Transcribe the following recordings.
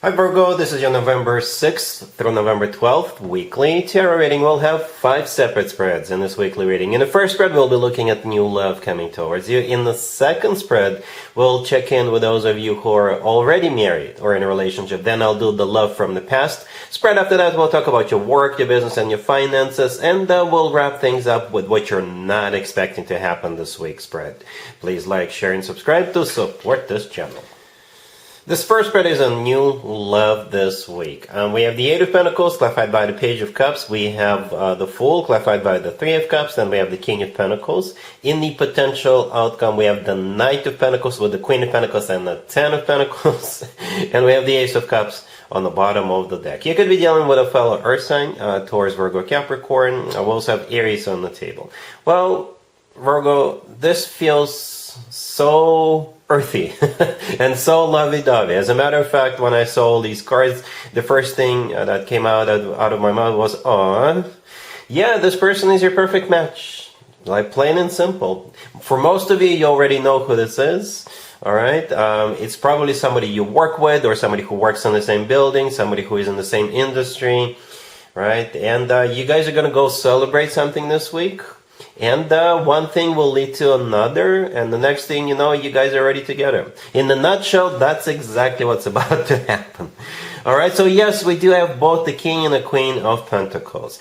Hi Virgo, this is your November 6th through November 12th weekly tarot reading. We'll have 5 separate spreads in this weekly reading. In the first spread, we'll be looking at new love coming towards you. In the second spread, we'll check in with those of you who are already married or in a relationship. Then I'll do the love from the past. Spread after that, we'll talk about your work, your business, and your finances. And we'll wrap things up with what you're not expecting to happen this week's spread. Please like, share, and subscribe to support this channel. This first spread is on new love this week. We have the Eight of Pentacles clarified by the Page of Cups. We have the Fool clarified by the Three of Cups. Then we have the King of Pentacles. In the potential outcome, we have the Knight of Pentacles with the Queen of Pentacles and the Ten of Pentacles. And we have the Ace of Cups on the bottom of the deck. You could be dealing with a fellow Earth sign, Taurus, Virgo, Capricorn. We also have Aries on the table. Well, Virgo, this feels so earthy and so lovey-dovey. As a matter of fact, when I saw all these cards, the first thing that came out of my mouth was, "Aw, yeah, this person is your perfect match." Like, plain and simple. For most of you, you already know who this is. All right, it's probably somebody you work with, or somebody who works in the same building, somebody who is in the same industry, right? And you guys are gonna go celebrate something this week. And one thing will lead to another, and the next thing you know, you guys are already together. In a nutshell, that's exactly what's about to happen. Alright, so yes, we do have both the King and the Queen of Pentacles.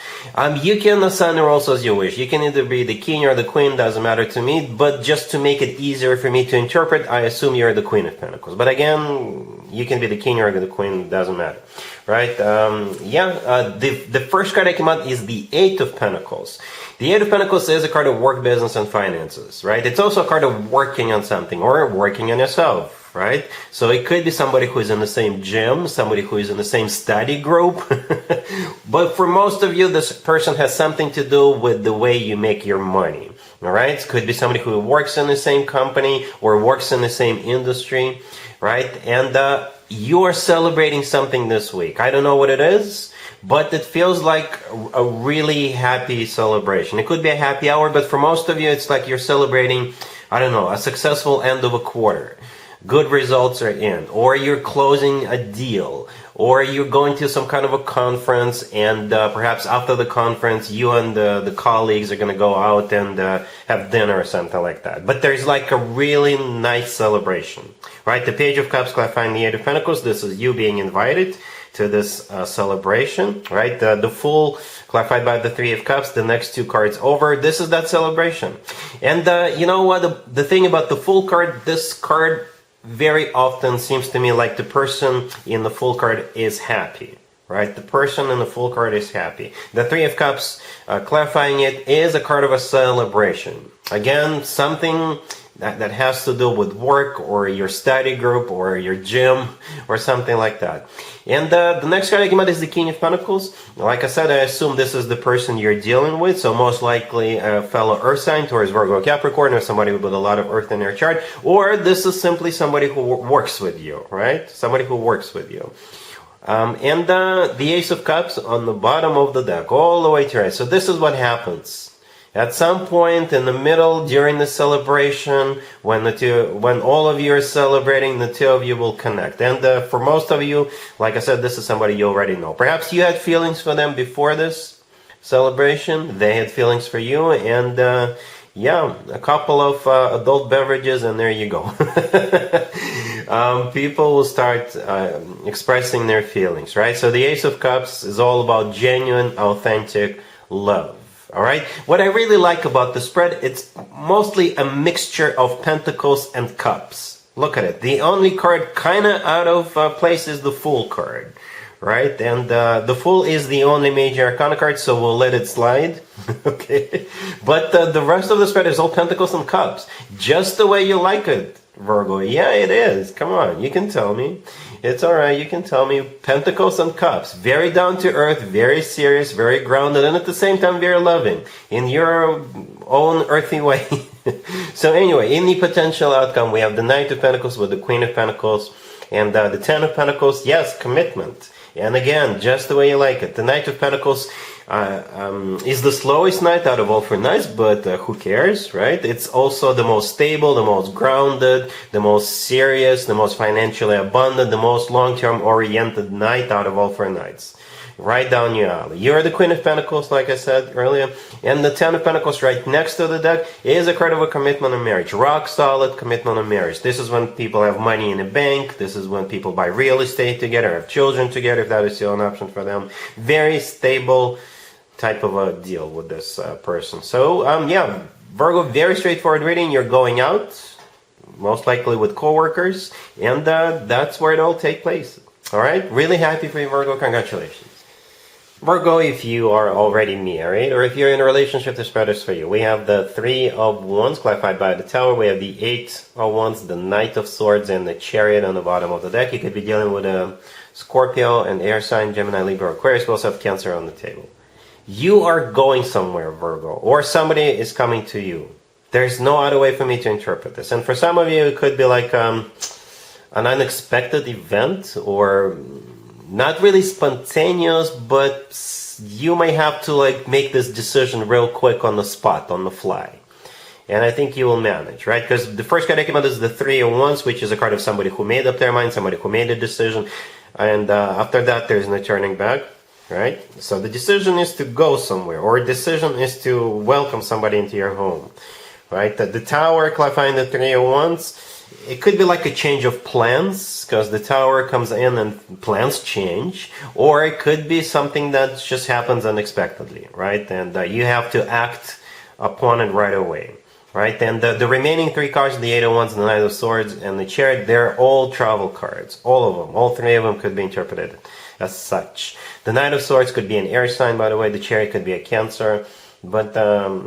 You can assign the roles as you wish. You can either be the King or the Queen, doesn't matter to me, but just to make it easier for me to interpret, I assume you're the Queen of Pentacles. But again, you can be the King or the Queen, doesn't matter. Right? The first card that came out is the Eight of Pentacles. The Eight of Pentacles is a card of work, business, and finances, right? It's also a card of working on something or working on yourself, right? So it could be somebody who is in the same gym, somebody who is in the same study group. But for most of you, this person has something to do with the way you make your money, all right? It could be somebody who works in the same company or works in the same industry, right? And you are celebrating something this week. I don't know what it is, but it feels like a really happy celebration. It could be a happy hour, but for most of you, it's like you're celebrating, I don't know, a successful end of a quarter. Good results are in, or you're closing a deal, or you're going to some kind of a conference, and perhaps after the conference, you and the colleagues are going to go out and have dinner or something like that. But there's like a really nice celebration, right? The Page of Cups clarifying the Eight of Pentacles. This is you being invited to this celebration, right? The Fool clarified by the Three of Cups. The next two cards over. This is that celebration. And you know what? The thing about the Fool card, this card very often seems to me like the person in the Fool card is happy, right? The person in the Fool card is happy. The Three of Cups, clarifying it, is a card of a celebration. Again, something that has to do with work or your study group or your gym or something like that. And the next card I came out is the King of Pentacles. Like I said, I assume this is the person you're dealing with, so most likely a fellow Earth sign, Taurus, Virgo, Capricorn, or somebody with a lot of Earth in their chart, or this is simply somebody who works with you, right? Somebody who works with you. And the Ace of Cups on the bottom of the deck, all the way to right. So this is what happens. At some point in the middle during the celebration, when all of you are celebrating, the two of you will connect. And for most of you, like I said, this is somebody you already know. Perhaps you had feelings for them before this celebration. They had feelings for you, and yeah, a couple of adult beverages, and there you go. People will start expressing their feelings, right? So the Ace of Cups is all about genuine, authentic love. All right. What I really like about the spread, it's mostly a mixture of pentacles and cups. Look at it. The only card kind of out of place is the Fool card, right? And the Fool is the only major arcana card, so we'll let it slide. Okay. But the rest of the spread is all pentacles and cups, just the way you like it, Virgo. Yeah, it is. Come on, you can tell me. It's all right, you can tell me. Pentacles and Cups. Very down to earth, very serious, very grounded, and at the same time very loving in your own earthy way. So anyway, in the potential outcome, we have the Knight of Pentacles with the Queen of Pentacles and the Ten of Pentacles. Yes, commitment. And again, just the way you like it. The Knight of Pentacles is the slowest knight out of all 4 knights, but who cares, right? It's also the most stable, the most grounded, the most serious, the most financially abundant, the most long-term oriented knight out of all 4 knights. Right down your alley. You're the Queen of Pentacles, like I said earlier, and the Ten of Pentacles right next to the deck is a card of a commitment and marriage. Rock solid commitment and marriage. This is when people have money in a bank. This is when people buy real estate together, have children together, if that is still an option for them. Very stable type of a deal with this person. So, yeah, Virgo, very straightforward reading. You're going out, most likely with coworkers, and that's where it all takes place. All right? Really happy for you, Virgo. Congratulations. Virgo, if you are already married, or if you're in a relationship, this spread is for you. We have the 3 of Wands clarified by the Tower. We have the 8 of Wands, the Knight of Swords, and the Chariot on the bottom of the deck. You could be dealing with a Scorpio, an air sign, Gemini, Libra, Aquarius. We also have Cancer on the table. You are going somewhere, Virgo, or somebody is coming to you. There's no other way for me to interpret this. And for some of you, it could be like an unexpected event, or not really spontaneous, but you may have to like make this decision real quick on the spot, on the fly. And I think you will manage, right? Because the first card I came out is the 3 of Wands, which is a card of somebody who made up their mind, somebody who made a decision. And after that, there's no turning back, right? So the decision is to go somewhere, or a decision is to welcome somebody into your home, right? The Tower, clarifying the 3 of Wands, it could be like a change of plans, because the Tower comes in and plans change, or it could be something that just happens unexpectedly, right? And you have to act upon it right away, right? And the remaining 3 cards, the 8 of Wands, the Knight of Swords, and the Chariot, they're all travel cards. All of them. All 3 of them could be interpreted as such. The Knight of Swords could be an air sign, by the way. The Chariot could be a Cancer. But,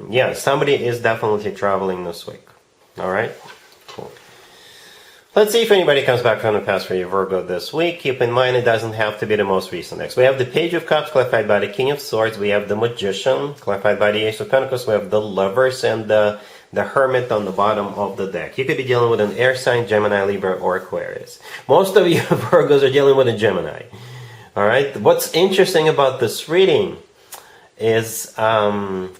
yeah, somebody is definitely traveling this week. All right? Cool. Let's see if anybody comes back from the past for you, Virgo, this week. Keep in mind, it doesn't have to be the most recent next. We have the Page of Cups, clarified by the King of Swords. We have the Magician, clarified by the Ace of Pentacles. We have the Lovers and the Hermit on the bottom of the deck. You could be dealing with an air sign, Gemini, Libra, or Aquarius. Most of you Virgos are dealing with a Gemini. All right? What's interesting about this reading is,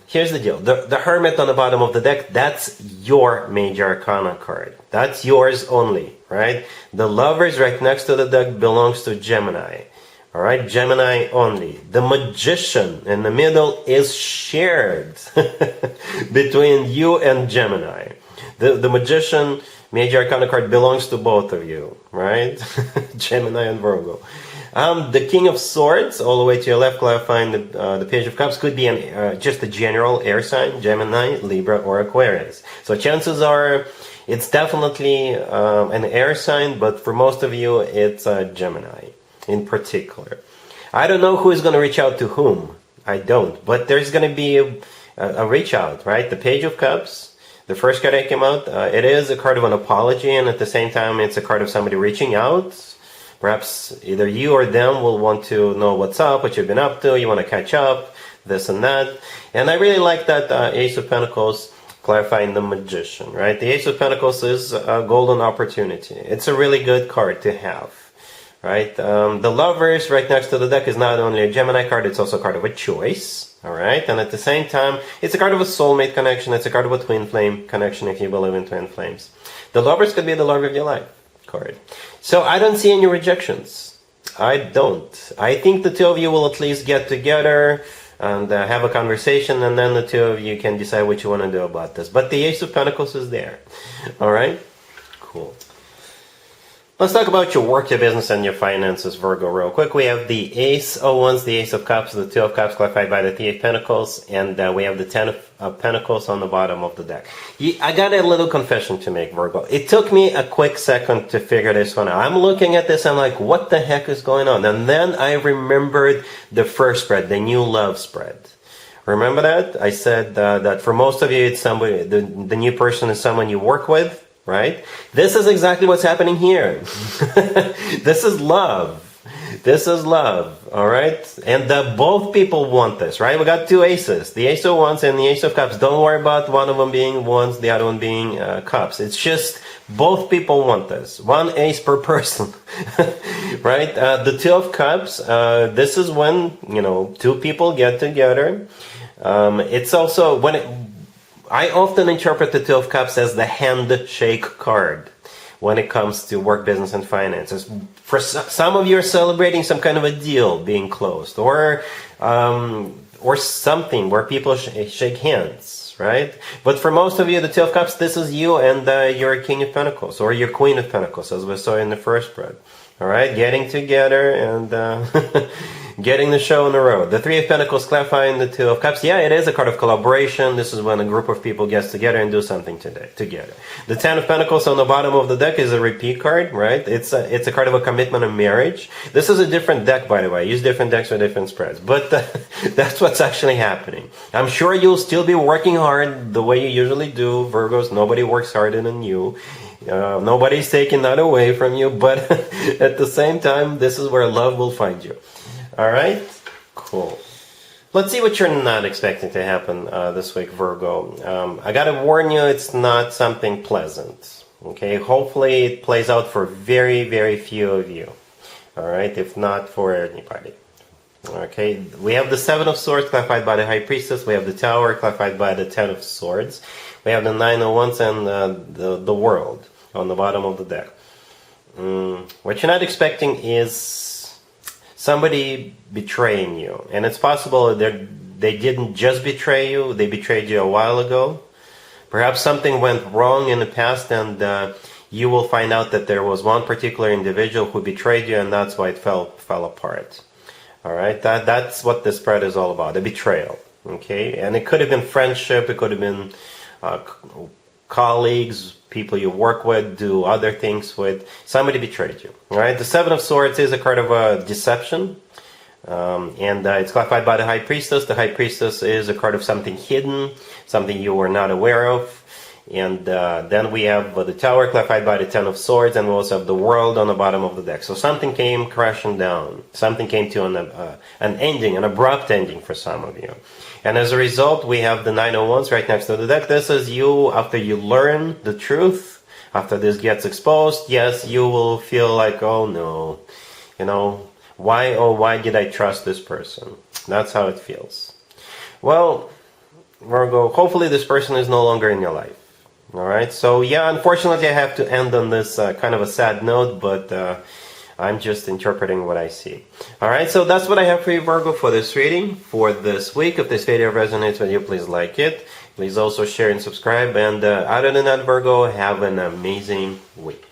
here's the deal. The Hermit on the bottom of the deck, that's your major arcana card. That's yours only, right? The Lovers right next to the deck belongs to Gemini. All right, Gemini only. The Magician in the middle is shared between you and Gemini. The Magician major arcana card belongs to both of you, right? Gemini and Virgo. The King of Swords, all the way to your left, clarifying the Page of Cups, could be just a general air sign, Gemini, Libra, or Aquarius. So chances are it's definitely an air sign, but for most of you, it's Gemini in particular. I don't know who is going to reach out to whom. I don't. But there's going to be a reach out, right? The Page of Cups, the first card that came out, it is a card of an apology, and at the same time, it's a card of somebody reaching out. Perhaps either you or them will want to know what's up, what you've been up to, you want to catch up, this and that. And I really like that Ace of Pentacles clarifying the Magician, right? The Ace of Pentacles is a golden opportunity. It's a really good card to have, right? The Lovers right next to the deck is not only a Gemini card, it's also a card of a choice, all right? And at the same time, it's a card of a soulmate connection. It's a card of a twin flame connection, if you believe in twin flames. The Lovers could be the love of your life card. So I don't see any rejections. I don't. I think the two of you will at least get together and have a conversation, and then the two of you can decide what you want to do about this. But the Ace of Pentacles is there. All right? Cool. Let's talk about your work, your business, and your finances, Virgo, real quick. We have the Ace of Wands, the Ace of Cups, the Two of Cups, clarified by the Three of Pentacles, and we have the Ten of Pentacles on the bottom of the deck. I got a little confession to make, Virgo. It took me a quick second to figure this one out. I'm looking at this, I'm like, what the heck is going on? And then I remembered the first spread, the new love spread. Remember that? I said that for most of you, it's somebody, the new person is someone you work with. Right? This is exactly what's happening here. This is love. This is love, all right? And both people want this, right? We got two aces, the Ace of Wands and the Ace of Cups. Don't worry about one of them being Wands, the other one being Cups. It's just both people want this. One ace per person, right? The Two of Cups, this is when, two people get together. It's also I often interpret the Two of Cups as the handshake card when it comes to work, business, and finances. For some of you are celebrating some kind of a deal being closed, or something where people shake hands, right? But for most of you, the Two of Cups, this is you and your King of Pentacles, or your Queen of Pentacles, as we saw in the first spread. All right, getting together and getting the show on the road. The Three of Pentacles clarifying the Two of Cups. Yeah, it is a card of collaboration. This is when a group of people gets together and do something together. The Ten of Pentacles on the bottom of the deck is a repeat card, right? It's a card of a commitment of marriage. This is a different deck, by the way. I use different decks for different spreads. But that's what's actually happening. I'm sure you'll still be working hard the way you usually do, Virgos. Nobody works harder than you. Nobody's taking that away from you, but at the same time, this is where love will find you. All right? Cool. Let's see what you're not expecting to happen this week, Virgo. I gotta warn you, it's not something pleasant. Okay? Hopefully it plays out for very, very few of you. All right? If not for anybody. Okay? We have the Seven of Swords clarified by the High Priestess. We have the Tower clarified by the Ten of Swords. We have the Nine of Wands and the World on the bottom of the deck. What you're not expecting is somebody betraying you. And it's possible that they didn't just betray you, they betrayed you a while ago. Perhaps something went wrong in the past and you will find out that there was one particular individual who betrayed you and that's why it fell apart. Alright, that's what this spread is all about, a betrayal. Okay, and it could have been friendship, it could have been colleagues, people you work with, do other things with. Somebody betrayed you. All right. The Seven of Swords is a card of deception, and it's clarified by the High Priestess. The High Priestess is a card of something hidden, something you were not aware of. And then we have the Tower clarified by the Ten of Swords, and we also have the World on the bottom of the deck. So something came crashing down. Something came to an ending, an abrupt ending for some of you. And as a result, we have the Nine of Wands right next to the deck. This is you after you learn the truth, after this gets exposed. Yes, you will feel like, oh no, why did I trust this person? That's how it feels. Well, Virgo, hopefully this person is no longer in your life. Alright, so yeah, unfortunately I have to end on this kind of a sad note, but I'm just interpreting what I see. Alright, so that's what I have for you, Virgo, for this reading for this week. If this video resonates with you, please like it. Please also share and subscribe. And other than that, Virgo, have an amazing week.